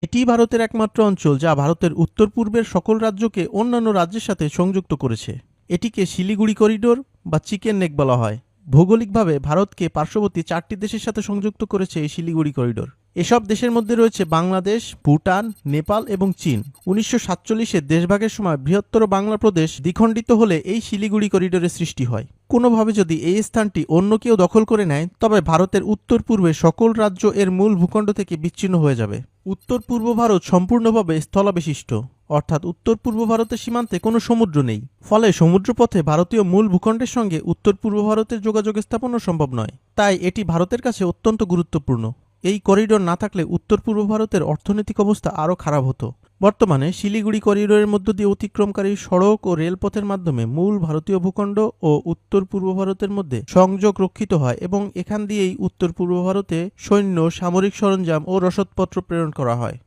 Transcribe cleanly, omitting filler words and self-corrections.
এটিই ভারতের একমাত্র অঞ্চল যা ভারতের উত্তর-পূর্বের সকল রাজ্যকে অন্যান্য রাজ্যের সাথে সংযুক্ত করেছে। এটিকে শিলিগুড়ি করিডোর বা চিকেন নেক বলা হয়। ভৌগোলিকভাবে ভারতকে পার্শ্ববর্তী 4টি দেশের সাথে সংযুক্ত করেছে এই শিলিগুড়ি করিডোর। এসব দেশের মধ্যে রয়েছে বাংলাদেশ, ভুটান, নেপাল এবং চীন। 1947-এ দেশভাগের সময় বৃহত্তর বাংলা প্রদেশ দ্বিখণ্ডিত হলে এই শিলিগুড়ি করিডোরের সৃষ্টি হয়। কোনোভাবে যদি এই স্থানটি অন্য কেউ দখল করে নেয়, তবে ভারতের উত্তর-পূর্বে সকল রাজ্য এর মূল ভূখণ্ড থেকে বিচ্ছিন্ন হয়ে যাবে। উত্তর-পূর্ব ভারত সম্পূর্ণভাবে স্থলবেষ্টিত, অর্থাৎ উত্তর-পূর্ব ভারতের সীমান্তে কোনো সমুদ্র নেই। ফলে সমুদ্রপথে ভারতীয় মূল ভূখণ্ডের সঙ্গে উত্তর-পূর্ব ভারতের যোগাযোগ স্থাপনও সম্ভব নয়। তাই এটি ভারতের কাছে অত্যন্ত গুরুত্বপূর্ণ। এই করিডোর না থাকলে উত্তর-পূর্ব ভারতের অর্থনৈতিক অবস্থা আরও খারাপ হতো। বর্তমানে শিলিগুড়ি করিডোরের মধ্য দিয়ে অতিক্রমকারী সড়ক ও রেলপথের মাধ্যমে মূল ভারতীয় ভূখণ্ড ও উত্তর-পূর্ব ভারতের মধ্যে সংযোগ রক্ষিত হয় এবং এখান দিয়েই উত্তর-পূর্ব ভারতে সৈন্য, সামরিক সরঞ্জাম ও রসদপত্র প্রেরণ করা হয়।